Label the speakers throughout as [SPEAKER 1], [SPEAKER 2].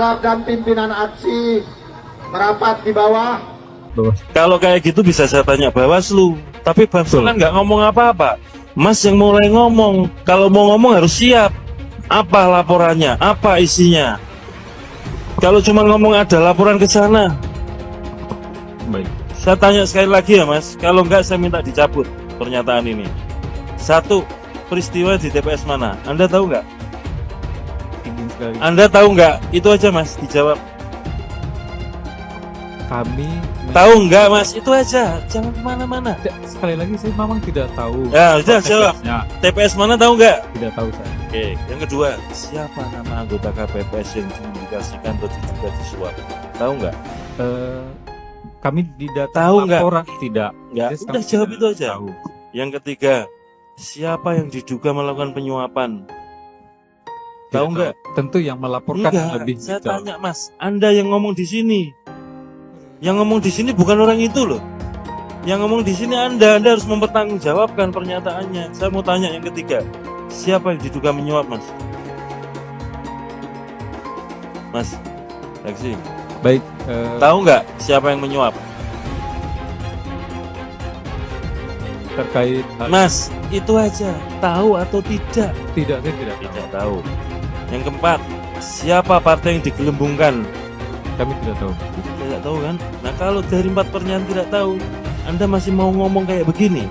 [SPEAKER 1] Balap dan pimpinan aksi merapat di bawah.
[SPEAKER 2] Kalau kayak gitu bisa saya tanya Bawaslu, tapi Bawaslu kan nggak ngomong apa-apa. Mas yang mulai ngomong, kalau mau ngomong harus siap. Apa laporannya? Apa isinya? Kalau cuma ngomong ada laporan ke sana.
[SPEAKER 3] Baik.
[SPEAKER 2] Saya tanya sekali lagi ya Mas, kalau enggak saya minta dicabut pernyataan ini. Satu, peristiwa di TPS mana? Anda tahu nggak?
[SPEAKER 3] Ingin sekali.
[SPEAKER 2] Anda tahu nggak? Itu aja Mas, dijawab.
[SPEAKER 3] Kami
[SPEAKER 2] Tahu nggak Mas? Itu aja, jangan kemana-mana.
[SPEAKER 3] sekali lagi saya memang tidak tahu.
[SPEAKER 2] Ya, udah jawab.
[SPEAKER 3] prosesnya.
[SPEAKER 2] TPS mana tahu nggak?
[SPEAKER 3] Tidak tahu saya.
[SPEAKER 2] Oke, yang kedua, siapa nama anggota KPPS yang diindikasikan atau juga disuap? Tahu nggak?
[SPEAKER 3] Kami di data
[SPEAKER 2] Tahu nggak?
[SPEAKER 3] laporan tidak.
[SPEAKER 2] Nggak,
[SPEAKER 3] Jadi
[SPEAKER 2] udah
[SPEAKER 3] kami
[SPEAKER 2] jawab
[SPEAKER 3] tidak
[SPEAKER 2] itu aja.
[SPEAKER 3] tahu.
[SPEAKER 2] Yang ketiga, siapa yang diduga melakukan penyuapan? Tahu
[SPEAKER 3] Tidak
[SPEAKER 2] nggak?
[SPEAKER 3] Tentu yang melaporkan
[SPEAKER 2] Enggak,
[SPEAKER 3] lebih
[SPEAKER 2] saya
[SPEAKER 3] detail.
[SPEAKER 2] tanya Mas, Anda yang ngomong di sini. Yang ngomong di sini bukan orang itu loh. Yang ngomong di sini Anda harus mempertanggungjawabkan pernyataannya. Saya mau tanya yang ketiga, siapa yang diduga menyuap Mas? Mas, Taksi,
[SPEAKER 3] Baik.
[SPEAKER 2] tahu nggak siapa yang menyuap?
[SPEAKER 3] Terkait
[SPEAKER 2] Mas, itu aja. Tahu atau tidak?
[SPEAKER 3] tidak, saya tidak tahu.
[SPEAKER 2] Tidak tahu. Yang keempat, siapa partai yang digelembungkan?
[SPEAKER 3] Kami tidak tahu.
[SPEAKER 2] Tidak tahu kan? Nah kalau dari 4 pernyataan tidak tahu, Anda masih mau ngomong kayak begini,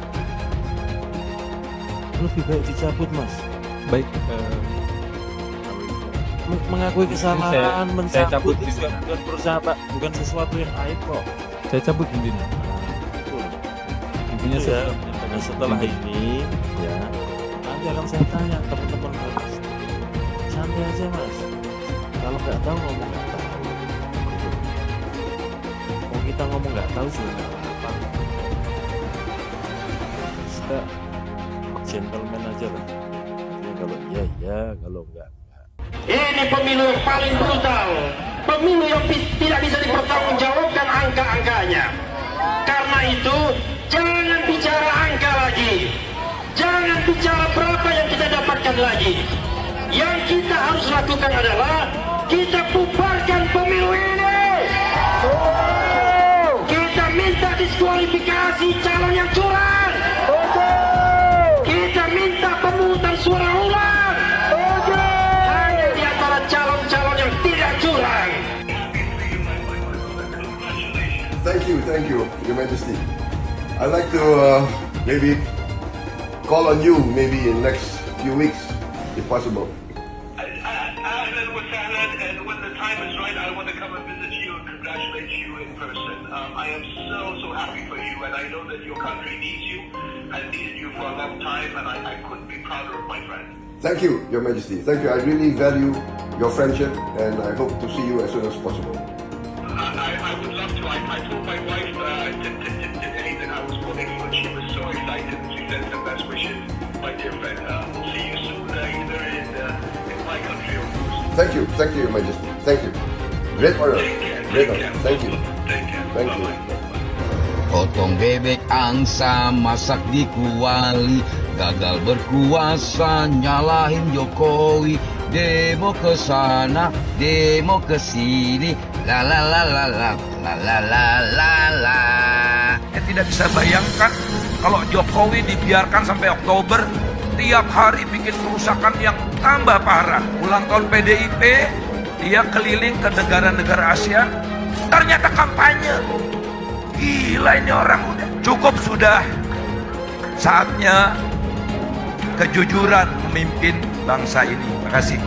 [SPEAKER 2] lebih baik dicabut Mas.
[SPEAKER 3] Baik.
[SPEAKER 2] Mengakui kesalahan,
[SPEAKER 3] saya cabut
[SPEAKER 2] mencabut itu juga bukan perusahaan, bukan sesuatu yang aib kok.
[SPEAKER 3] Saya cabut intinya.
[SPEAKER 2] Betul.
[SPEAKER 3] Intinya
[SPEAKER 2] Itu
[SPEAKER 3] saya
[SPEAKER 2] ya.
[SPEAKER 3] sudah menyampaikan
[SPEAKER 2] Nah setelah
[SPEAKER 3] inti.
[SPEAKER 2] ini, ya nanti akan saya tanya teman-teman Mas. Santai aja Mas. Kalau nggak tahu ngomong nggak tahu. Mau kita ngomong nggak tahu juga nggak apa-apa. Kita gentleman aja lah. Jadi kalau iya iya, kalau enggak.
[SPEAKER 1] Ini pemilu yang paling brutal, pemilu yang tidak bisa dipertanggungjawabkan angka-angkanya. Karena itu, jangan bicara angka lagi, jangan bicara berapa yang kita dapatkan lagi. Yang kita harus lakukan adalah kita bubarkan pemilu ini. Kita minta diskualifikasi calon yang curang. Kita minta pemungutan suara ulang. Hanya di antara calon-calon yang tidak curang.
[SPEAKER 4] Thank you, Your Majesty. I'd like to maybe call on you maybe in next few weeks, if possible.
[SPEAKER 5] أهلا وسهلا, and when the time is right, I want to come and visit you and congratulate you in person. I am so happy for you, and I know that your country needs you and needed you for a long time, and I couldn't be prouder of my friend.
[SPEAKER 4] Thank you, Your Majesty. Thank you. I really value your friendship, and I hope to see you as soon as possible.
[SPEAKER 5] I would love to. I told my wife today that I was pulling you, and she was so excited. She sent some best wishes, my dear friend. We'll see you soon, either in my country or yours.
[SPEAKER 4] Thank you, Your Majesty. Thank you. Great honor.
[SPEAKER 5] Take care.
[SPEAKER 4] Great
[SPEAKER 5] Take
[SPEAKER 4] honor.
[SPEAKER 5] care.
[SPEAKER 4] Thank you.
[SPEAKER 5] Take care.
[SPEAKER 4] Thank you.
[SPEAKER 5] Bye-bye.
[SPEAKER 6] Potong bebek angsa masak di kuali, gagal berkuasa nyalahin Jokowi, demo ke sana, demo ke sini, la la la la la la la la la la.
[SPEAKER 7] Tidak bisa bayangkan kalau Jokowi dibiarkan sampai Oktober, tiap hari bikin kerusakan yang tambah parah. Ulang tahun PDIP, dia keliling ke negara-negara Asia, ternyata kampanye. Gila ini orang udah. Cukup sudah. Saatnya kejujuran memimpin bangsa ini. Terima kasih.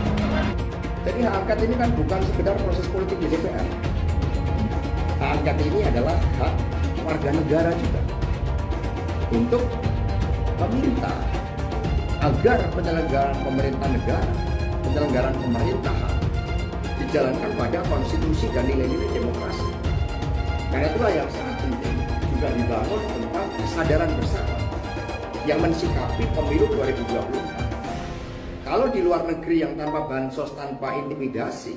[SPEAKER 8] Jadi hak angket ini kan bukan sekedar proses politik di DPR. Hak angket ini adalah hak warga negara juga untuk meminta agar penyelenggaraan pemerintah negara, penyelenggaraan pemerintahan dijalankan pada konstitusi dan nilai-nilai demokrasi. Karena itulah yang sangat penting juga dibangun tentang kesadaran bersama yang mensikapi pemilu 2024. Kalau di luar negeri yang tanpa bansos, tanpa intimidasi,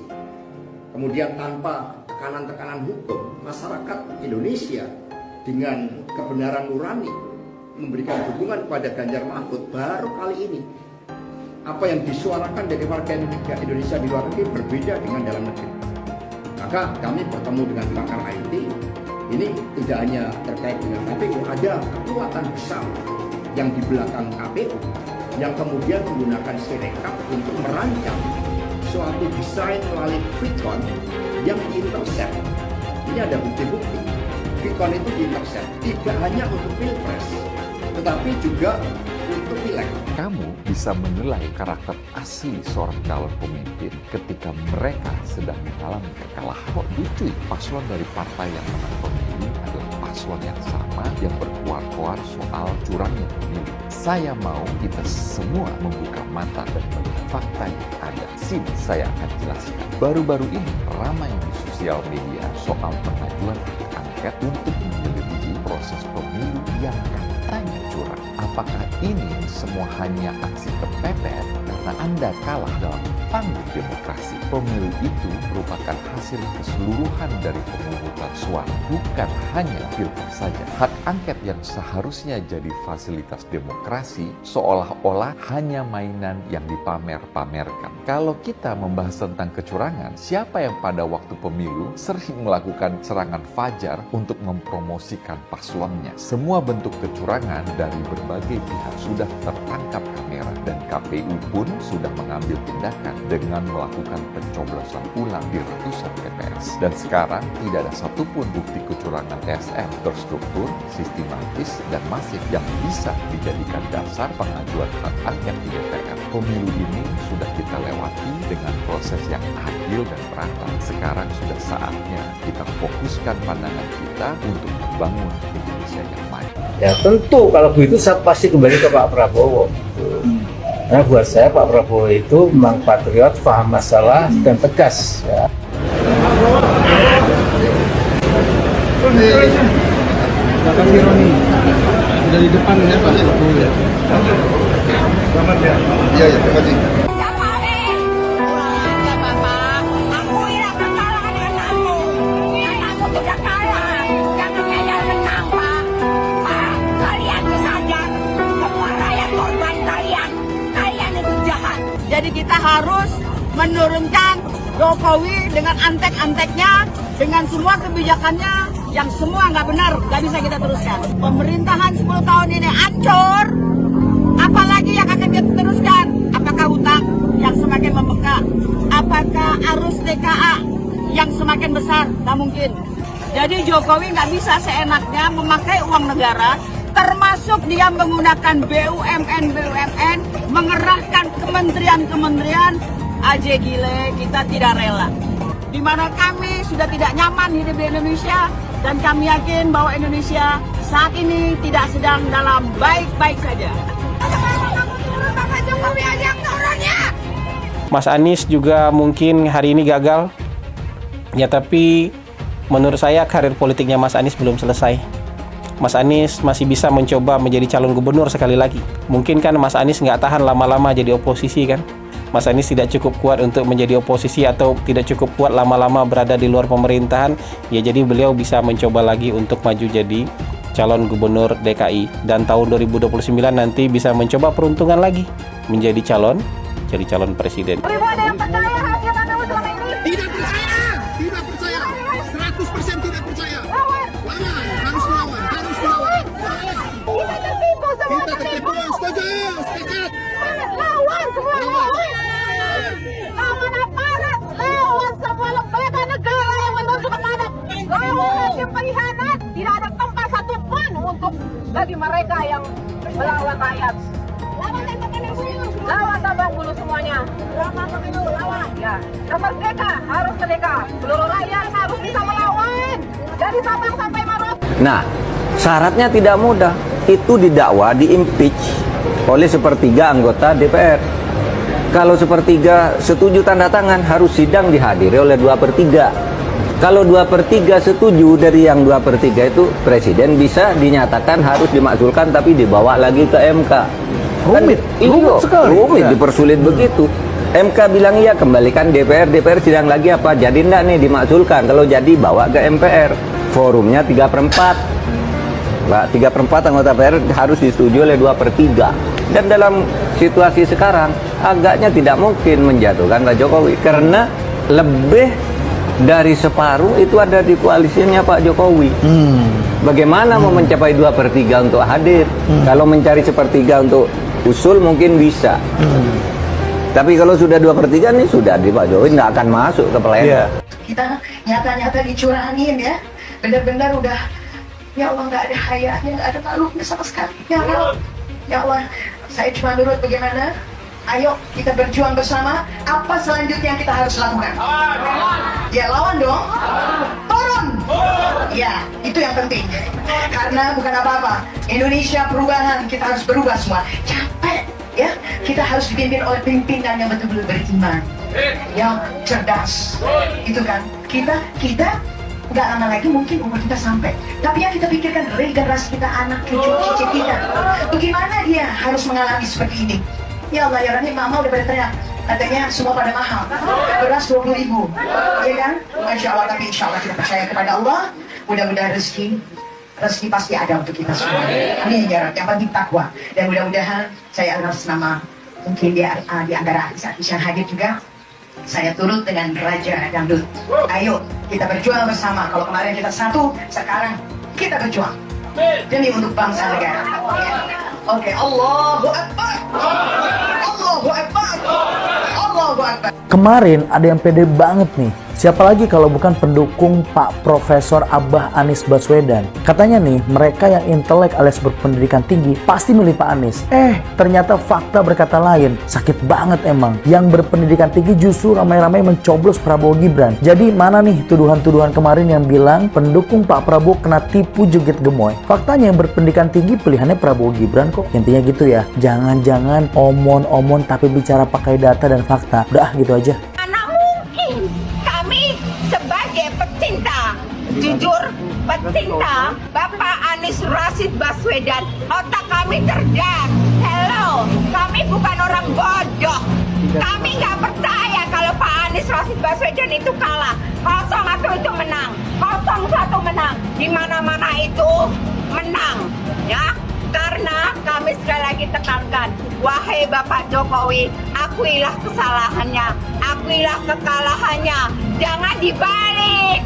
[SPEAKER 8] kemudian tanpa tekanan-tekanan hukum, masyarakat Indonesia dengan kebenaran nurani memberikan dukungan kepada Ganjar Mahfud, baru kali ini apa yang disuarakan dari warga Indonesia di luar negeri berbeda dengan dalam negeri. Maka kami bertemu dengan pakar IT. Ini tidak hanya terkait dengan KPU, ada kekuatan besar yang di belakang KPU yang kemudian menggunakan Sirekap untuk merancang suatu desain melalui quick-count yang diintercept. Ini ada bukti-bukti. Quick-count itu diintercept tidak hanya untuk pilpres, tetapi juga untuk pileg.
[SPEAKER 9] Kamu bisa menilai karakter asli seorang calon pemimpin ketika mereka sedang mengalami kekalahan. Kok lucu, paslon dari partai yang menang pemilu adalah paslon yang sama yang berkuar-kuar soal curangnya pemilu. Saya mau kita semua membuka mata dan melihat fakta yang ada. Sini saya akan jelaskan. Baru-baru ini ramai di sosial media soal pengajuan hak angket untuk menyelidiki proses pemilu yang katanya curang. Apakah ini semua hanya aksi kepepet karena Anda kalah dalam panggung demokrasi? Pemilu itu merupakan hasil keseluruhan dari pemungutan suara, bukan hanya pilpres saja. Hak angket yang seharusnya jadi fasilitas demokrasi seolah-olah hanya mainan yang dipamer-pamerkan. Kalau kita membahas tentang kecurangan, siapa yang pada waktu pemilu sering melakukan serangan fajar untuk mempromosikan paslonnya? Semua bentuk kecurangan dari berbagai pihak sudah tertangkap kamera dan KPU pun sudah mengambil tindakan dengan melakukan pencoblosan ulang di ratusan TPS. Dan sekarang tidak ada satupun bukti kecurangan TSM terstruktur, sistematis, dan masif yang bisa dijadikan dasar pengajuan hak angket di DPR. Pemilu ini sudah kita lewati dengan proses yang adil dan merata. Sekarang sudah saatnya kita fokuskan pandangan kita untuk membangun Indonesia yang maju.
[SPEAKER 10] Ya tentu kalau begitu saya pasti kembali ke Pak Prabowo. Karena buat saya Pak Prabowo itu memang patriot, paham masalah dan tegas. Ya.
[SPEAKER 11] Terima kasih Roni. Dari depan ya Pak Jokowi. Selamat ya.
[SPEAKER 4] Iya, terima kasih.
[SPEAKER 12] Jadi kita harus menurunkan Jokowi dengan antek-anteknya, dengan semua kebijakannya yang semua nggak benar, nggak bisa kita teruskan. Pemerintahan 10 tahun ini hancur, apalagi yang akan kita teruskan? Apakah utang yang semakin membengkak? Apakah arus TKA yang semakin besar? Nggak mungkin. Jadi Jokowi nggak bisa seenaknya memakai uang negara, termasuk dia menggunakan BUMN, mengerahkan kementerian-kementerian. Aja gile, kita tidak rela. Di mana kami sudah tidak nyaman hidup di Indonesia, dan kami yakin bahwa Indonesia saat ini tidak sedang dalam baik-baik saja.
[SPEAKER 13] Mas Anies juga mungkin hari ini gagal, ya tapi menurut saya karir politiknya Mas Anies belum selesai. Mas Anies masih bisa mencoba menjadi calon gubernur sekali lagi. Mungkin kan Mas Anies nggak tahan lama-lama jadi oposisi kan. Mas Anies tidak cukup kuat untuk menjadi oposisi atau tidak cukup kuat lama-lama berada di luar pemerintahan. Ya jadi beliau bisa mencoba lagi untuk maju jadi calon gubernur DKI. Dan tahun 2029 nanti bisa mencoba peruntungan lagi menjadi calon presiden.
[SPEAKER 12] Ada yang percaya hasil KPU selama ini?
[SPEAKER 11] Tidak percaya, 100% tidak percaya. Lawan, harus lawan.
[SPEAKER 12] Kita tertipu semua.
[SPEAKER 11] Kita tertipu, setuju, sepakat.
[SPEAKER 12] Lawan semua. Lawan aparat, lawan semua lembaga negara yang menunjuk amanat. Lawan yang pengkhianat. Tidak ada tempat satupun untuk bagi mereka yang melawan rakyat. Lawan tambang bulu semuanya. Lawan. Ya. Dan merdeka harus merdeka. Seluruh rakyat harus bisa melawan. Dari Sabang sampai Merauke.
[SPEAKER 14] Nah, syaratnya tidak mudah. Itu didakwa, diimpeach oleh sepertiga anggota DPR. Kalau sepertiga setuju tanda tangan, harus sidang dihadiri oleh 2/3. Kalau 2/3 setuju dari yang 2/3 itu, presiden bisa dinyatakan harus dimakzulkan tapi dibawa lagi ke MK. Rumit sekali. Rumit, dipersulit begitu. MK bilang iya, kembalikan DPR sidang lagi apa? Jadi enggak nih dimakzulkan. Kalau jadi bawa ke MPR. Forumnya 3/4. 3/4 anggota DPR harus disetujui oleh 2/3. Dan dalam situasi sekarang agaknya tidak mungkin menjatuhkan Pak Jokowi karena lebih dari separuh itu ada di koalisinya Pak Jokowi. Bagaimana mau mencapai 2/3 untuk hadir? Kalau mencari 1/3 untuk usul mungkin bisa. Tapi kalau sudah 2/3 nih sudah di Pak Jokowi, nggak akan masuk ke pleno.
[SPEAKER 15] Kita nyata-nyata dicurangin ya, benar-benar udah, ya Allah nggak ada hayanya, nggak ada malunya sama sekali. Ya Allah, saya cuma nurut bagaimana. Ayo kita berjuang bersama. Apa selanjutnya yang kita harus lakukan? Ya lawan dong. Turun. Ya itu yang penting. Karena bukan apa-apa. Indonesia perubahan, kita harus berubah semua. Capek ya. Kita harus dipimpin oleh pimpinan yang betul-betul beriman, yang cerdas. Itu kan. Kita nggak lama lagi mungkin umur kita sampai. Tapi yang kita pikirkan regenerasi kita, anak cucu kita. Bagaimana dia harus mengalami seperti ini? Ya Allah ya Rahim, mama udah pada teriak. Katanya semua pada mahal. Beras 20.000, ya kan? Masya Allah, tapi insya Allah kita percaya kepada Allah. Mudah-mudahan rezeki pasti ada untuk kita semua. Amin ya Rabbi. Yang penting takwa. Dan mudah-mudahan saya atas nama mungkin di antara artis-artis yang hadir juga, saya turut dengan Raja Dangdut. Ayo kita berjuang bersama. Kalau kemarin kita satu, sekarang kita berjuang demi untuk bangsa negara. Oke, Allahu Akbar. Allahu Akbar. Allahu Akbar.
[SPEAKER 16] Kemarin ada yang pede banget nih. Siapa lagi kalau bukan pendukung Pak Profesor Abah Anies Baswedan. Katanya nih, mereka yang intelek alias berpendidikan tinggi pasti milih Pak Anies. Ternyata fakta berkata lain. Sakit banget emang. Yang berpendidikan tinggi justru ramai-ramai mencoblos Prabowo Gibran. Jadi mana nih tuduhan-tuduhan kemarin yang bilang pendukung Pak Prabowo kena tipu joget gemoy. Faktanya yang berpendidikan tinggi pilihannya Prabowo Gibran kok. Intinya gitu ya. Jangan-jangan omon-omon tapi bicara pakai data dan fakta. Udah gitu aja.
[SPEAKER 12] Jujur, pecinta Bapak Anies Rashid Baswedan, otak kami cerdas. Hello, kami bukan orang bodoh. Kami nggak percaya kalau Pak Anies Rashid Baswedan itu kalah. 01 itu menang, 01 menang, di mana-mana itu menang, ya. Karena kami sekali lagi tekankan, wahai Bapak Jokowi, akuilah kesalahannya, akuilah kekalahannya, jangan dibalik.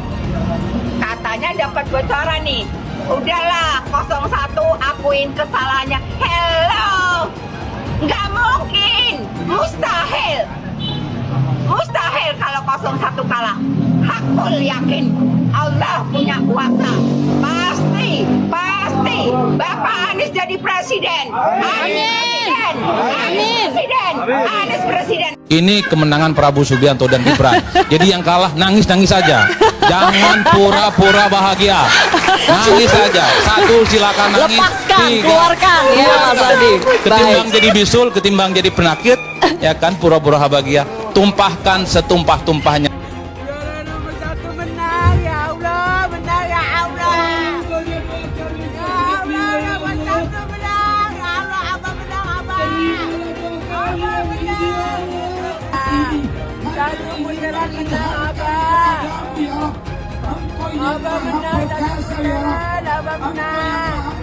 [SPEAKER 12] Katanya dapat bocoran nih. Udahlah, 01 akuin kesalahannya. Hello, nggak mungkin, mustahil. Mustahil kalau 01 kalah. Hakul yakin Allah punya kuasa. Pasti Bapak Anies jadi presiden. Amin. Amin. Anies presiden.
[SPEAKER 7] Ini kemenangan Prabowo Subianto dan Gibran. Jadi yang kalah nangis-nangis saja. Jangan pura-pura bahagia. Nangis saja. 1 silakan nangis.
[SPEAKER 17] Lepaskan,
[SPEAKER 7] 3
[SPEAKER 17] keluarkan ya Mas Adi.
[SPEAKER 7] Ketimbang jadi bisul, ketimbang jadi penakit, ya kan, pura-pura bahagia. Tumpahkan setumpah-tumpahnya.
[SPEAKER 12] Abah menang, Abah menang.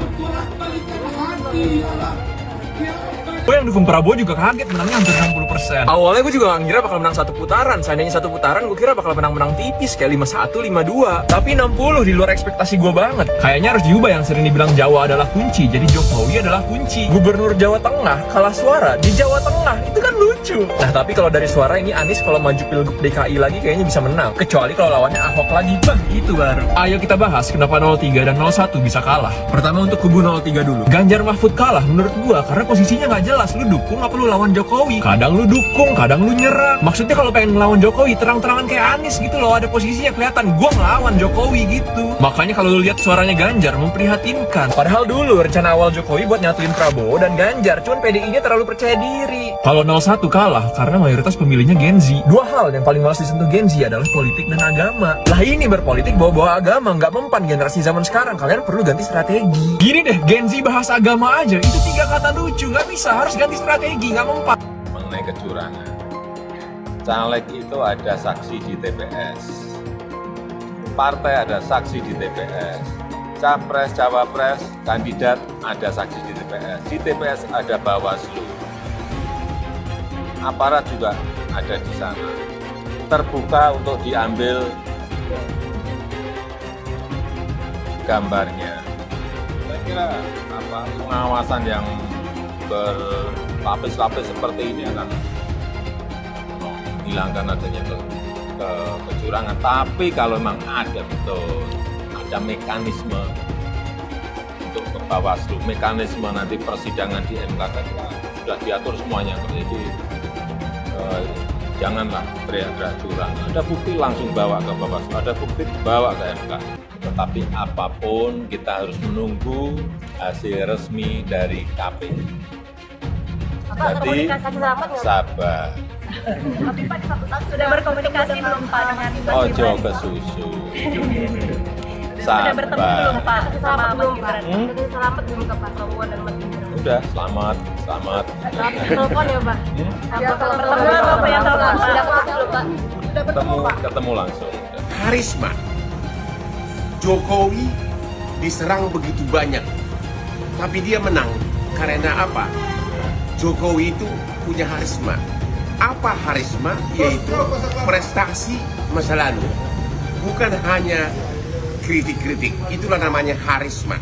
[SPEAKER 11] Gue yang dukung Prabowo juga kaget menangnya hampir 60%. Awalnya gue juga gak ngira bakal menang 1 putaran. Seandainya 1 putaran gue kira bakal menang tipis kayak 5-1, 5-2. Tapi 60 di luar ekspektasi gue banget. Kayaknya harus diubah yang sering dibilang Jawa adalah kunci. Jadi Jokowi adalah kunci. Gubernur Jawa Tengah kalah suara di Jawa Tengah. Itu kan lucu. Nah tapi kalau dari suara ini Anies kalau maju pilgub DKI lagi kayaknya bisa menang. Kecuali kalau lawannya Ahok lagi. Bah itu baru. Ayo kita bahas kenapa 03 dan 01 bisa kalah. Pertama untuk kubu 03 dulu. Ganjar Mahfud kalah menurut gue karena posisinya gak jelas. Lu dukung apa lu lawan Jokowi? Kadang lu dukung, kadang lu nyerang. Maksudnya kalau pengen ngelawan Jokowi terang-terangan kayak Anies gitu loh, ada posisinya kelihatan gua ngelawan Jokowi gitu. Makanya kalau lu lihat suaranya Ganjar memprihatinkan. Padahal dulu rencana awal Jokowi buat nyatuin Prabowo dan Ganjar, cuman PDI-nya terlalu percaya diri. Kalau 01 kalah karena mayoritas pemilihnya Gen Z. 2 hal yang paling malas disentuh Gen Z adalah politik dan agama. Lah ini berpolitik bawa-bawa agama, nggak mempan generasi zaman sekarang. Kalian perlu ganti strategi. Gini deh, Gen Z bahas agama aja, itu 3 kata lucu, nggak bisa, harus ganti strategi, nggak mempan.
[SPEAKER 18] Mengenai kecurangan, caleg itu ada saksi di TPS, partai ada saksi di TPS, capres, cawapres, kandidat ada saksi di TPS ada Bawaslu, aparat juga ada di sana, terbuka untuk diambil gambarnya. Saya kira pengawasan yang berlapis-lapis seperti ini akan menghilangkan adanya kecurangan. Tapi kalau memang ada mekanisme untuk ke Bawaslu, mekanisme nanti persidangan di MK sudah diatur semuanya. Jadi janganlah teriak-teriak curang. Ada bukti langsung bawa ke Bawaslu, ada bukti bawa ke MK. Tetapi apapun kita harus menunggu hasil resmi dari KPU. Jadi sabar.
[SPEAKER 17] Tapi Pak di satu tahun sudah berkomunikasi belum Pak dengan
[SPEAKER 18] Ojo ke susu.
[SPEAKER 17] Sudah bertemu belum Pak sama Mas Gibran?
[SPEAKER 15] Sudah selamat belum ke Pak Prabowo dan Mas Gibran?
[SPEAKER 18] Udah, selamat.
[SPEAKER 15] Telepon ya Pak?
[SPEAKER 17] Kalau bertemu atau apa yang tahu Pak?
[SPEAKER 15] Sudah ketemu Pak? Sudah ketemu Pak?
[SPEAKER 18] Ketemu langsung.
[SPEAKER 19] Karisma. Jokowi diserang begitu banyak, tapi dia menang. Karena apa? Jokowi itu punya harisma. Apa harisma? Yaitu prestasi masa lalu. Bukan hanya kritik-kritik. Itulah namanya harisma.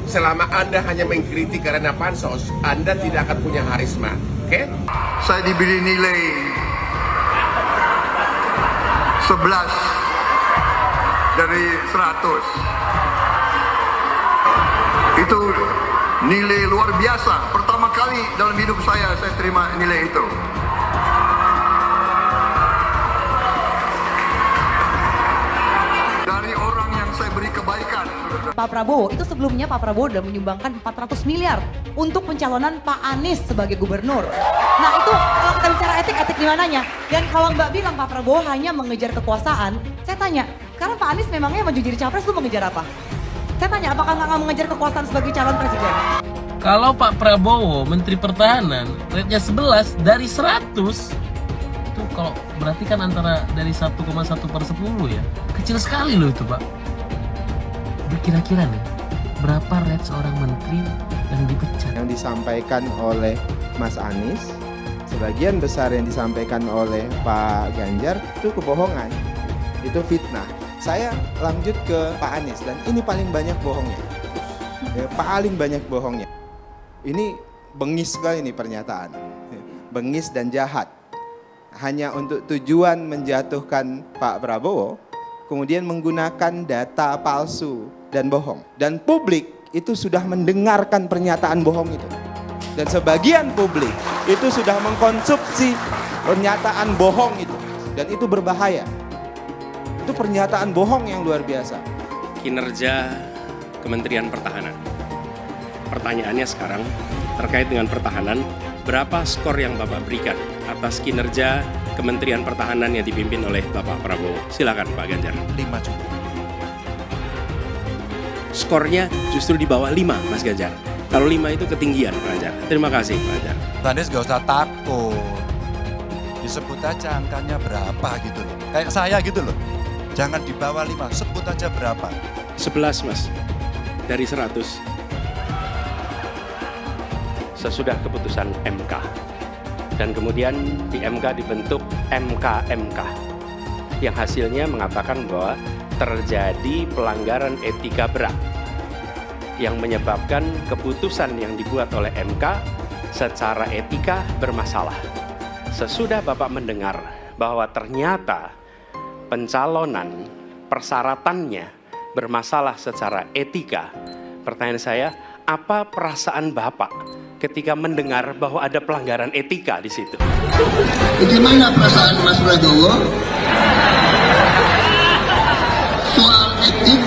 [SPEAKER 19] Selama Anda hanya mengkritik karena pansos, Anda tidak akan punya harisma. Oke?
[SPEAKER 20] Saya diberi nilai 11 dari 100. Itu nilai luar biasa. Pertama kali dalam hidup saya terima nilai itu. Dari orang yang saya beri kebaikan.
[SPEAKER 21] Pak Prabowo, itu sebelumnya Pak Prabowo sudah menyumbangkan 400 miliar untuk pencalonan Pak Anies sebagai gubernur. Nah itu kalau kita bicara etik di mananya? Dan kalau Mbak bilang Pak Prabowo hanya mengejar kekuasaan, saya tanya, sekarang Pak Anies memangnya maju jadi capres, lu mengejar apa? Saya tanya, apakah nggak mengejar kekuasaan sebagai calon presiden?
[SPEAKER 22] Kalau Pak Prabowo, Menteri Pertahanan, rate-nya 11 dari 100, itu kalau berarti kan antara dari 1,1 per 10 ya. Kecil sekali loh itu Pak. Kira-kira nih, berapa rate seorang menteri yang dipecat?
[SPEAKER 23] Yang disampaikan oleh Mas Anies, sebagian besar yang disampaikan oleh Pak Ganjar itu kebohongan, itu fitnah. Saya lanjut ke Pak Anies dan ini paling banyak bohongnya, paling banyak bohongnya. Ini bengis sekali ini pernyataan, bengis dan jahat. Hanya untuk tujuan menjatuhkan Pak Prabowo, kemudian menggunakan data palsu dan bohong. Dan publik itu sudah mendengarkan pernyataan bohong itu. Dan sebagian publik itu sudah mengkonsumsi pernyataan bohong itu. Dan itu berbahaya. Itu pernyataan bohong yang luar biasa.
[SPEAKER 24] Kinerja Kementerian Pertahanan. Pertanyaannya sekarang terkait dengan pertahanan, berapa skor yang Bapak berikan atas kinerja Kementerian Pertahanan yang dipimpin oleh Bapak Prabowo? Silakan Pak Ganjar.
[SPEAKER 25] 5 cukup.
[SPEAKER 24] Skornya justru di bawah 5 Mas Ganjar. Kalau 5 itu ketinggian Pak Ganjar. Terima kasih Pak Ganjar.
[SPEAKER 25] Pak Anies gak usah takut. Disebut aja angkanya berapa gitu loh. Kayak saya gitu loh. Jangan di bawah 5, sebut aja berapa.
[SPEAKER 24] 11 Mas, dari 100. Sesudah keputusan MK. Dan kemudian di MK dibentuk MK-MK. Yang hasilnya mengatakan bahwa terjadi pelanggaran etika berat. Yang menyebabkan keputusan yang dibuat oleh MK secara etika bermasalah. Sesudah Bapak mendengar bahwa ternyata pencalonan persyaratannya bermasalah secara etika, pertanyaan saya, apa perasaan Bapak ketika mendengar bahwa ada pelanggaran etika di situ?
[SPEAKER 20] Bagaimana perasaan Mas Prabowo? Soal etik.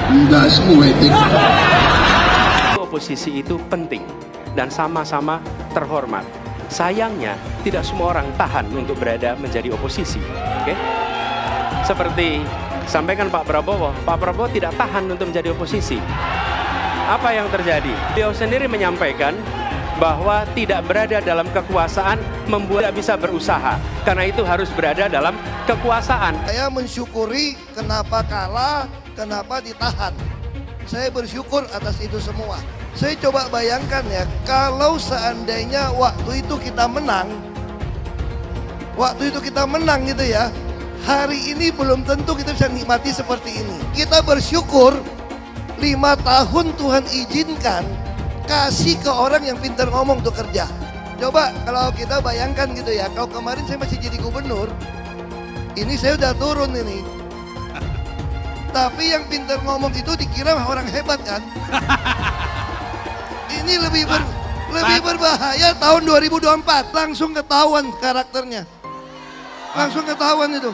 [SPEAKER 20] Enggak semua etik.
[SPEAKER 24] Oposisi itu penting dan sama-sama terhormat. Sayangnya tidak semua orang tahan untuk berada menjadi oposisi. Oke? Seperti sampaikan Pak Prabowo tidak tahan untuk menjadi oposisi. Apa yang terjadi? Beliau sendiri menyampaikan bahwa tidak berada dalam kekuasaan membuat tidak bisa berusaha. Karena itu harus berada dalam kekuasaan.
[SPEAKER 20] Saya mensyukuri kenapa kalah, kenapa ditahan. Saya bersyukur atas itu semua. Saya coba bayangkan ya, kalau seandainya waktu itu kita menang gitu ya, Hari ini belum tentu kita bisa nikmati seperti ini. Kita bersyukur 5 tahun Tuhan izinkan kasih ke orang yang pintar ngomong untuk kerja. Coba kalau kita bayangkan gitu ya, kalau kemarin saya masih jadi gubernur, ini saya udah turun ini. Tapi yang pintar ngomong itu dikira orang hebat kan? Ini lebih berbahaya tahun 2024, langsung ketahuan karakternya. Langsung ketahuan itu.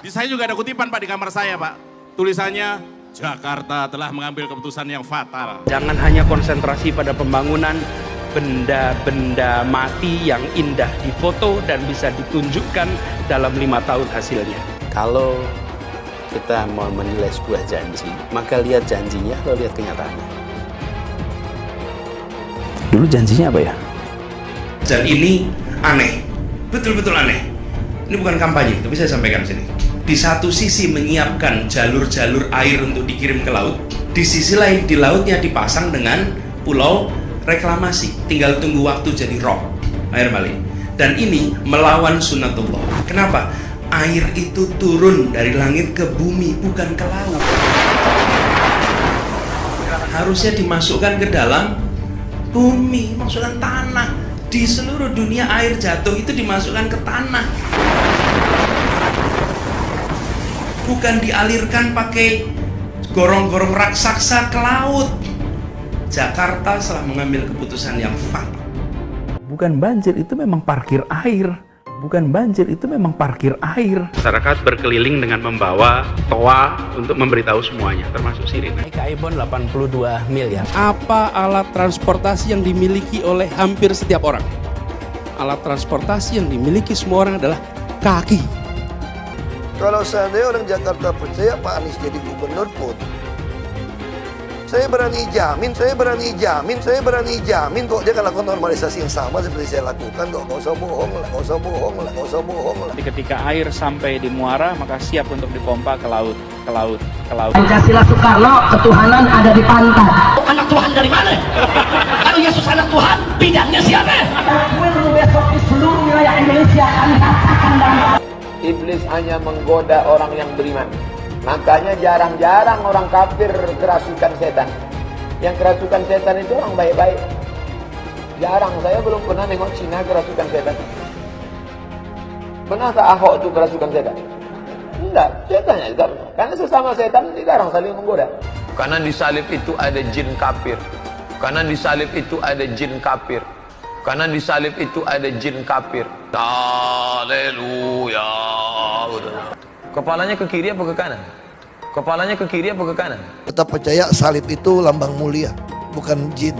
[SPEAKER 1] Di saya juga ada kutipan Pak di kamar saya Pak. Tulisannya, Jakarta telah mengambil keputusan yang fatal.
[SPEAKER 24] Jangan hanya konsentrasi pada pembangunan benda-benda mati yang indah difoto dan bisa ditunjukkan dalam 5 tahun hasilnya.
[SPEAKER 2] Kalau kita mau menilai sebuah janji, maka lihat janjinya atau lihat kenyataannya. Dulu janjinya apa ya?
[SPEAKER 3] Dan ini aneh, betul-betul aneh. Ini bukan kampanye, tapi saya sampaikan di sini. Di satu sisi menyiapkan jalur-jalur air untuk dikirim ke laut, di sisi lain di lautnya dipasang dengan pulau reklamasi, tinggal tunggu waktu jadi rob, air malin. Dan ini melawan sunnatullah. Kenapa? Air itu turun dari langit ke bumi, bukan ke laut. Harusnya dimasukkan ke dalam bumi, masukkan tanah. Di seluruh dunia air jatuh itu dimasukkan ke tanah. Bukan dialirkan pakai gorong-gorong raksasa ke laut. Jakarta telah mengambil keputusan yang fatal.
[SPEAKER 2] Bukan banjir, itu memang parkir air. Bukan banjir, itu memang parkir air.
[SPEAKER 24] Masyarakat berkeliling dengan membawa toa untuk memberitahu semuanya, termasuk sirine.
[SPEAKER 2] Kaibon 82 miliar.
[SPEAKER 24] Apa alat transportasi yang dimiliki oleh hampir setiap orang? Alat transportasi yang dimiliki semua orang adalah kaki.
[SPEAKER 20] Kalau seandainya orang Jakarta percaya Pak Anies jadi gubernur pun, saya berani jamin kok dia akan lakukan normalisasi yang sama seperti saya lakukan kok. Gak usah bohong lah.
[SPEAKER 5] Ketika air sampai di muara, maka siap untuk dipompa ke laut.
[SPEAKER 6] Pancasila Soekarno, ketuhanan ada di pantai.
[SPEAKER 26] Anak Tuhan dari mana? Kalau Yesus anak Tuhan, bidangnya siapa?
[SPEAKER 6] Besok di seluruh wilayah Indonesia kami katakan dan
[SPEAKER 27] Iblis hanya menggoda orang yang beriman. Makanya jarang-jarang orang kafir kerasukan setan. Yang kerasukan setan itu orang baik-baik. Jarang, saya belum pernah nengok Cina kerasukan setan. Pernah tak Ahok itu kerasukan setan? Enggak, setannya juga. Karena sesama setan dilarang saling menggoda. Karena di salib itu ada jin kafir. Karena di salib itu ada jin kafir. Karena di salib itu ada jin kafir. Haleluya. Kepalanya ke kiri apa ke kanan? Kepalanya ke kiri apa ke kanan?
[SPEAKER 20] Tetap percaya salib itu lambang mulia, bukan jin.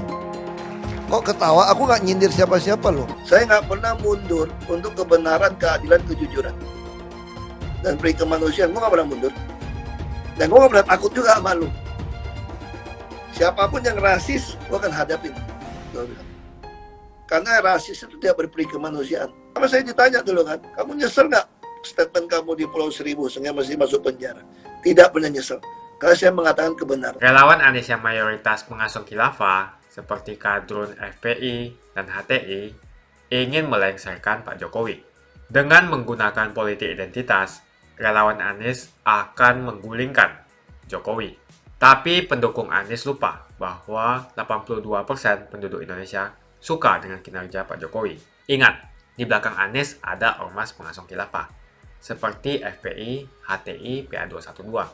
[SPEAKER 20] Kok ketawa? Aku nggak nyindir siapa-siapa loh. Saya nggak pernah mundur untuk kebenaran, keadilan, kejujuran, dan peri kemanusiaan. Gue nggak pernah mundur. Dan gue nggak pernah takut juga sama lu. Siapapun yang rasis, gue akan hadapin. Gue bilang. Karena rasis itu tidak berperi kemanusiaan. Sama saya ditanya dulu kan, kamu nyesel nggak statement kamu di Pulau Seribu sehingga masih masuk penjara? Tidak pernah nyesel, karena saya mengatakan kebenaran.
[SPEAKER 28] Relawan Anies yang mayoritas pengasuh khilafah, seperti kadrun FPI dan HTI, ingin melengsarkan Pak Jokowi. Dengan menggunakan politik identitas, relawan Anies akan menggulingkan Jokowi. Tapi pendukung Anies lupa bahwa 82% penduduk Indonesia suka dengan kinerja Pak Jokowi. Ingat, di belakang Anies ada ormas pengasuh khilafah, seperti FPI, HTI, PA212.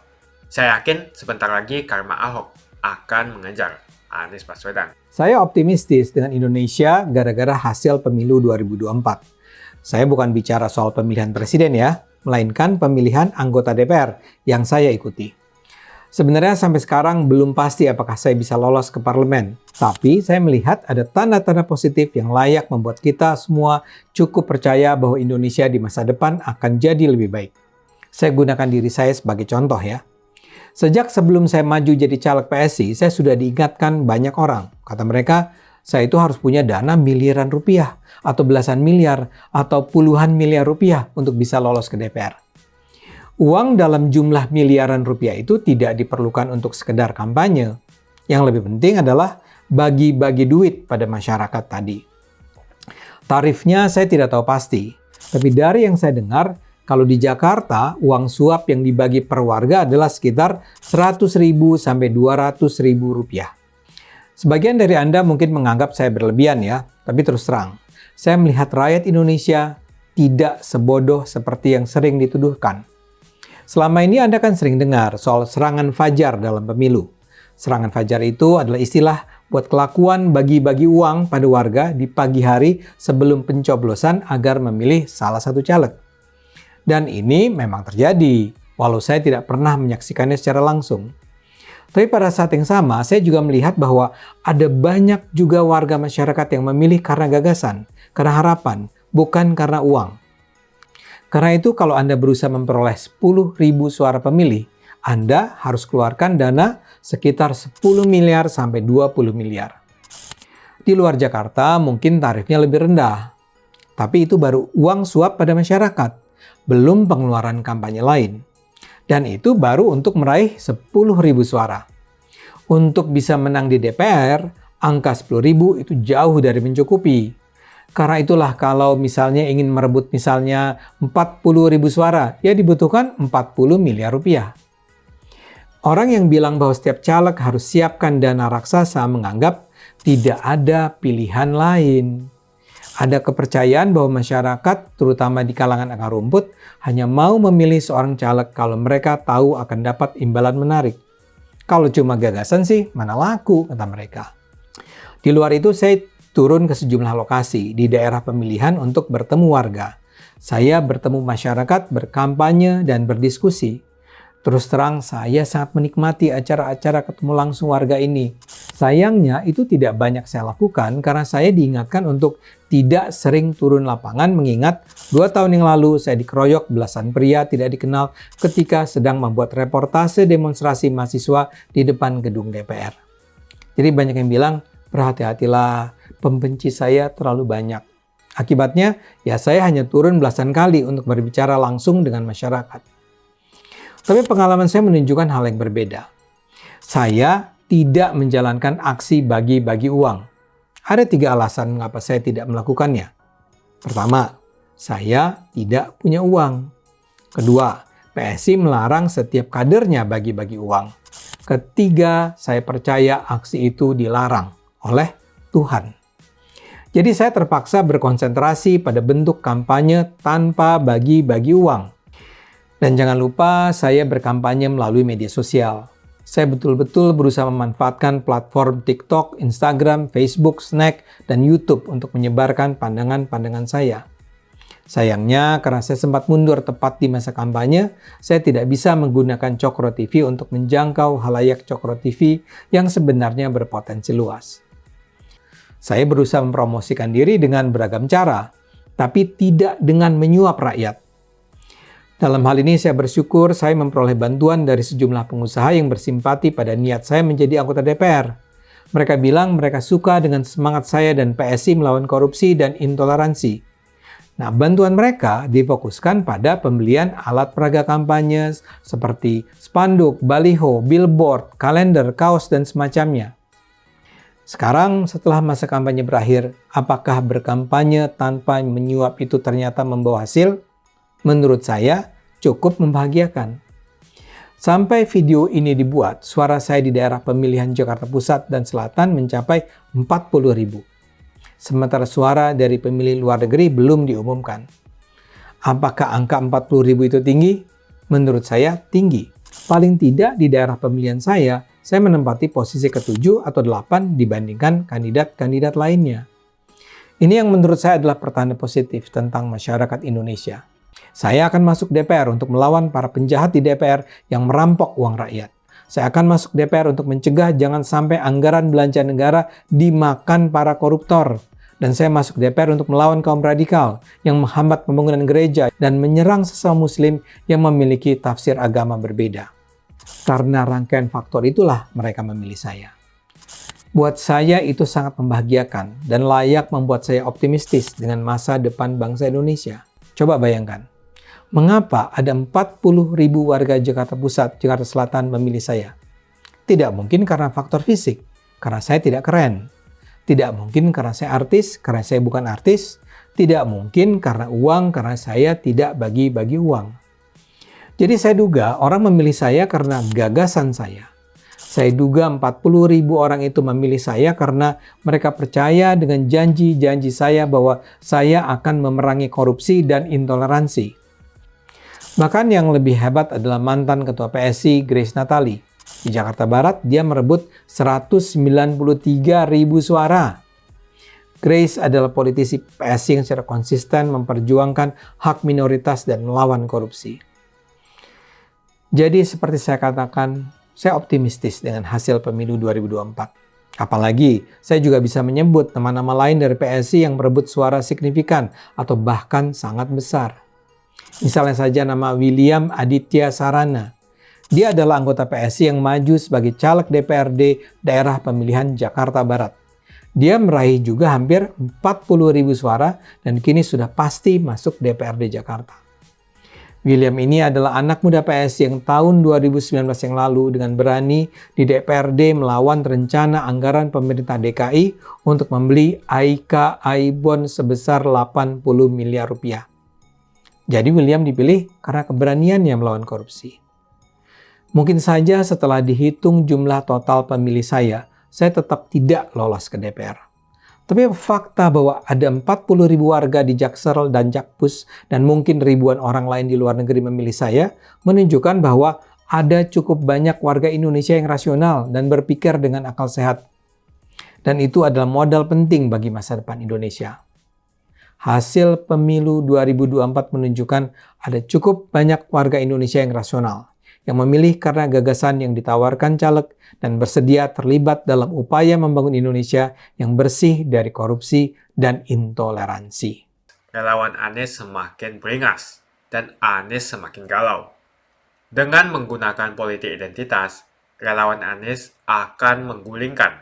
[SPEAKER 28] Saya yakin sebentar lagi karma Ahok akan mengejar Anies Baswedan.
[SPEAKER 29] Saya optimistis dengan Indonesia gara-gara hasil pemilu 2024. Saya bukan bicara soal pemilihan presiden ya, melainkan pemilihan anggota DPR yang saya ikuti. Sebenarnya sampai sekarang belum pasti apakah saya bisa lolos ke parlemen. Tapi saya melihat ada tanda-tanda positif yang layak membuat kita semua cukup percaya bahwa Indonesia di masa depan akan jadi lebih baik. Saya gunakan diri saya sebagai contoh ya. Sejak sebelum saya maju jadi caleg PSI, saya sudah diingatkan banyak orang. Kata mereka, saya itu harus punya dana miliaran rupiah, atau belasan miliar, atau puluhan miliar rupiah untuk bisa lolos ke DPR. Uang dalam jumlah miliaran rupiah itu tidak diperlukan untuk sekedar kampanye. Yang lebih penting adalah bagi-bagi duit pada masyarakat tadi. Tarifnya saya tidak tahu pasti, tapi dari yang saya dengar, Kalau di Jakarta, uang suap yang dibagi per warga adalah sekitar 100.000 sampai 200.000 rupiah. Sebagian dari Anda mungkin menganggap saya berlebihan ya, tapi terus terang, saya melihat rakyat Indonesia tidak sebodoh seperti yang sering dituduhkan. Selama ini Anda kan sering dengar soal serangan fajar dalam pemilu. Serangan fajar itu adalah istilah buat kelakuan bagi-bagi uang pada warga di pagi hari sebelum pencoblosan agar memilih salah satu caleg. Dan ini memang terjadi, walau saya tidak pernah menyaksikannya secara langsung. Tapi pada saat yang sama, saya juga melihat bahwa ada banyak juga warga masyarakat yang memilih karena gagasan, karena harapan, bukan karena uang. Karena itu kalau Anda berusaha memperoleh 10.000 suara pemilih, Anda harus keluarkan dana sekitar 10 miliar sampai 20 miliar. Di luar Jakarta mungkin tarifnya lebih rendah. Tapi itu baru uang suap pada masyarakat, belum pengeluaran kampanye lain. Dan itu baru untuk meraih 10.000 suara. Untuk bisa menang di DPR, angka 10.000 itu jauh dari mencukupi. Karena itulah kalau misalnya ingin merebut misalnya 40.000 suara, ya dibutuhkan 40 miliar rupiah. Orang yang bilang bahwa setiap caleg harus siapkan dana raksasa menganggap tidak ada pilihan lain. Ada kepercayaan bahwa masyarakat, terutama di kalangan akar rumput, hanya mau memilih seorang caleg kalau mereka tahu akan dapat imbalan menarik. Kalau cuma gagasan sih, mana laku, kata mereka. Di luar itu, saya turun ke sejumlah lokasi di daerah pemilihan untuk bertemu warga. Saya bertemu masyarakat, berkampanye, dan berdiskusi. Terus terang, saya sangat menikmati acara-acara ketemu langsung warga ini. Sayangnya, itu tidak banyak saya lakukan karena saya diingatkan untuk tidak sering turun lapangan mengingat 2 tahun yang lalu saya dikeroyok belasan pria tidak dikenal ketika sedang membuat reportase demonstrasi mahasiswa di depan gedung DPR. Jadi banyak yang bilang, berhati-hatilah, pembenci saya terlalu banyak. Akibatnya, ya saya hanya turun belasan kali untuk berbicara langsung dengan masyarakat. Tapi pengalaman saya menunjukkan hal yang berbeda. Saya tidak menjalankan aksi bagi-bagi uang. Ada 3 alasan mengapa saya tidak melakukannya. Pertama, saya tidak punya uang. Kedua, PSI melarang setiap kadernya bagi-bagi uang. Ketiga, saya percaya aksi itu dilarang oleh Tuhan. Jadi saya terpaksa berkonsentrasi pada bentuk kampanye tanpa bagi-bagi uang. Dan jangan lupa saya berkampanye melalui media sosial. Saya betul-betul berusaha memanfaatkan platform TikTok, Instagram, Facebook, Snack, dan YouTube untuk menyebarkan pandangan-pandangan saya. Sayangnya, karena saya sempat mundur tepat di masa kampanye, saya tidak bisa menggunakan Cokro TV untuk menjangkau halayak Cokro TV yang sebenarnya berpotensi luas. Saya berusaha mempromosikan diri dengan beragam cara, tapi tidak dengan menyuap rakyat. Dalam hal ini saya bersyukur saya memperoleh bantuan dari sejumlah pengusaha yang bersimpati pada niat saya menjadi anggota DPR. Mereka bilang mereka suka dengan semangat saya dan PSI melawan korupsi dan intoleransi. Nah, bantuan mereka difokuskan pada pembelian alat peraga kampanye seperti spanduk, baliho, billboard, kalender, kaos, dan semacamnya. Sekarang setelah masa kampanye berakhir, apakah berkampanye tanpa menyuap itu ternyata membawa hasil? Menurut saya, cukup membahagiakan. Sampai video ini dibuat, suara saya di daerah pemilihan Jakarta Pusat dan Selatan mencapai 40.000. Sementara suara dari pemilih luar negeri belum diumumkan. Apakah angka 40.000 itu tinggi? Menurut saya tinggi. Paling tidak di daerah pemilihan saya menempati posisi ke-7 atau 8 dibandingkan kandidat-kandidat lainnya. Ini yang menurut saya adalah pertanda positif tentang masyarakat Indonesia. Saya akan masuk DPR untuk melawan para penjahat di DPR yang merampok uang rakyat. Saya akan masuk DPR untuk mencegah jangan sampai anggaran belanja negara dimakan para koruptor. Dan saya masuk DPR untuk melawan kaum radikal yang menghambat pembangunan gereja dan menyerang sesama muslim yang memiliki tafsir agama berbeda. Karena rangkaian faktor itulah mereka memilih saya. Buat saya itu sangat membahagiakan dan layak membuat saya optimistis dengan masa depan bangsa Indonesia. Coba bayangkan, mengapa ada 40.000 warga Jakarta Pusat, Jakarta Selatan memilih saya? Tidak mungkin karena faktor fisik, karena saya tidak keren. Tidak mungkin karena saya artis, karena saya bukan artis. Tidak mungkin karena uang, karena saya tidak bagi-bagi uang. Jadi saya duga orang memilih saya karena gagasan saya. Saya duga 40.000 orang itu memilih saya karena mereka percaya dengan janji-janji saya bahwa saya akan memerangi korupsi dan intoleransi. Bahkan yang lebih hebat adalah mantan Ketua PSI Grace Natali. Di Jakarta Barat dia merebut 193.000 suara. Grace adalah politisi PSI yang secara konsisten memperjuangkan hak minoritas dan melawan korupsi. Jadi seperti saya katakan, saya optimistis dengan hasil pemilu 2024. Apalagi, saya juga bisa menyebut nama-nama lain dari PSI yang merebut suara signifikan atau bahkan sangat besar. Misalnya saja nama William Aditya Sarana. Dia adalah anggota PSI yang maju sebagai caleg DPRD daerah pemilihan Jakarta Barat. Dia meraih juga hampir 40.000 suara dan kini sudah pasti masuk DPRD Jakarta. William ini adalah anak muda PSI yang tahun 2019 yang lalu dengan berani di DPRD melawan rencana anggaran pemerintah DKI untuk membeli AIKA bond sebesar 80 miliar rupiah. Jadi William dipilih karena keberaniannya melawan korupsi. Mungkin saja setelah dihitung jumlah total pemilih saya tetap tidak lolos ke DPR. Tapi fakta bahwa ada 40.000 warga di Jaksel dan Jakpus dan mungkin ribuan orang lain di luar negeri memilih saya menunjukkan bahwa ada cukup banyak warga Indonesia yang rasional dan berpikir dengan akal sehat. Dan itu adalah modal penting bagi masa depan Indonesia. Hasil pemilu 2024 menunjukkan ada cukup banyak warga Indonesia yang rasional, yang memilih karena gagasan yang ditawarkan caleg dan bersedia terlibat dalam upaya membangun Indonesia yang bersih dari korupsi dan intoleransi.
[SPEAKER 28] Relawan Anies semakin beringas dan Anies semakin galau. Dengan menggunakan politik identitas, relawan Anies akan menggulingkan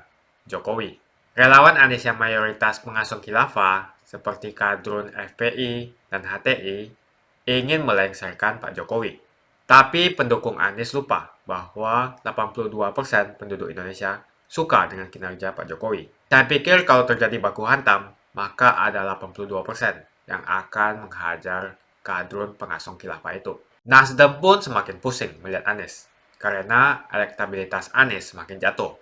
[SPEAKER 28] Jokowi. Relawan Anies yang mayoritas mengusung khilafah seperti kadrun FPI dan HTI ingin melengsarkan Pak Jokowi. Tapi pendukung Anies lupa bahwa 82% penduduk Indonesia suka dengan kinerja Pak Jokowi. Saya pikir kalau terjadi baku hantam, maka ada 82% yang akan menghajar kadrun pengasong khilafah itu. Nasdem pun semakin pusing melihat Anies, karena elektabilitas Anies semakin jatuh.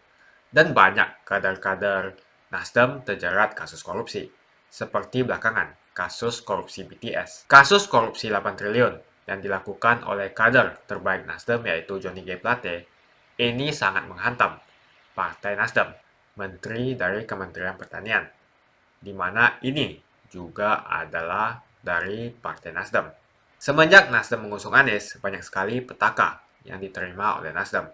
[SPEAKER 28] Dan banyak kader-kader Nasdem terjerat kasus korupsi, seperti belakangan kasus korupsi BTS. Kasus korupsi 8 triliun yang dilakukan oleh kader terbaik Nasdem yaitu Johnny G. Plate, ini sangat menghantam Partai Nasdem, menteri dari Kementerian Pertanian, di mana ini juga adalah dari Partai Nasdem. Semenjak Nasdem mengusung Anies, banyak sekali petaka yang diterima oleh Nasdem.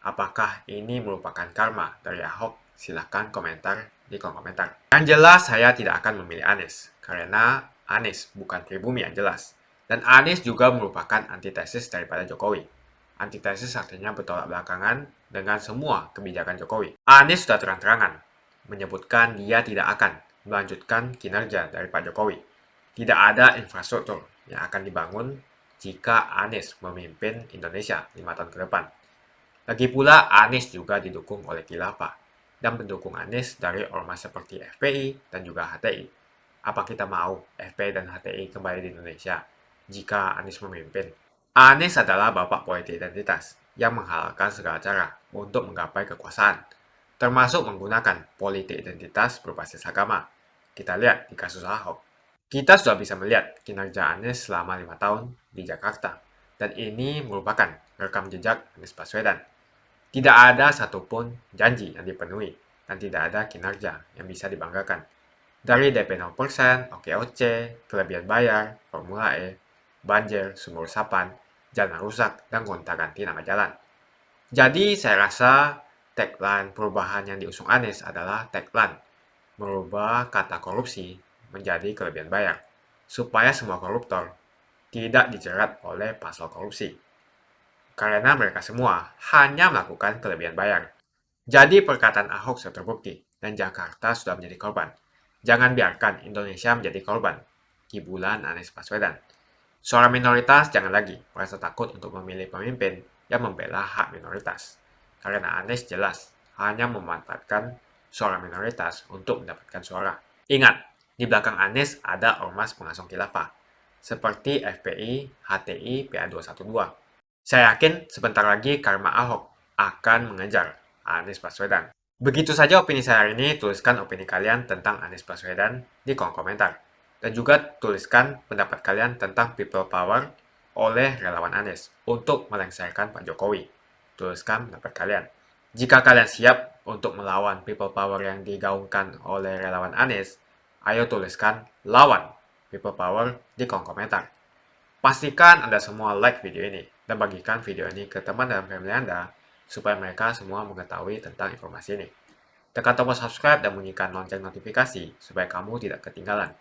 [SPEAKER 28] Apakah ini merupakan karma dari Ahok? Silahkan komentar di kolom komentar. Yang jelas saya tidak akan memilih Anies, karena Anies bukan pribumi yang jelas. Dan Anies juga merupakan antitesis daripada Jokowi. Antitesis artinya bertolak belakangan dengan semua kebijakan Jokowi. Anies sudah terang-terangan menyebutkan dia tidak akan melanjutkan kinerja dari Pak Jokowi. Tidak ada infrastruktur yang akan dibangun jika Anies memimpin Indonesia 5 tahun ke depan. Lagi pula Anies juga didukung oleh khilafah dan pendukung Anies dari ormas seperti FPI dan juga HTI. Apa kita mau FPI dan HTI kembali di Indonesia jika Anies memimpin? Anies adalah bapak politik identitas yang menghalalkan segala cara untuk menggapai kekuasaan, termasuk menggunakan politik identitas berbasis agama. Kita lihat di kasus Ahok. Kita sudah bisa melihat kinerja Anies selama 5 tahun di Jakarta, dan ini merupakan rekam jejak Anies Baswedan. Tidak ada satupun janji yang dipenuhi, dan tidak ada kinerja yang bisa dibanggakan. Dari DP 0%, OKOC, kelebihan bayar, Formula E, banjir, sumur resapan, jalan rusak, dan gonta-ganti nama jalan. Jadi saya rasa tagline perubahan yang diusung Anies adalah tagline merubah kata korupsi menjadi kelebihan bayar, supaya semua koruptor tidak dijerat oleh pasal korupsi. Karena mereka semua hanya melakukan kelebihan bayar. Jadi perkataan Ahok sudah terbukti, dan Jakarta sudah menjadi korban. Jangan biarkan Indonesia menjadi korban kibulan Anies Baswedan. Suara minoritas jangan lagi merasa takut untuk memilih pemimpin yang membela hak minoritas. Karena Anies jelas hanya memanfaatkan suara minoritas untuk mendapatkan suara. Ingat, Di belakang Anies ada ormas pengusung khilafah, seperti FPI, HTI, PA212. Saya yakin sebentar lagi karma Ahok akan mengejar Anies Baswedan. Begitu saja opini saya hari ini, tuliskan opini kalian tentang Anies Baswedan di kolom komentar. Dan juga tuliskan pendapat kalian tentang people power oleh relawan Anies untuk melengsarkan Pak Jokowi. Tuliskan pendapat kalian. Jika kalian siap untuk melawan people power yang digaungkan oleh relawan Anies, ayo tuliskan lawan people power di kolom komentar. Pastikan Anda semua like video ini dan bagikan video ini ke teman dan family Anda supaya mereka semua mengetahui tentang informasi ini. Tekan tombol subscribe dan bunyikan lonceng notifikasi supaya kamu tidak ketinggalan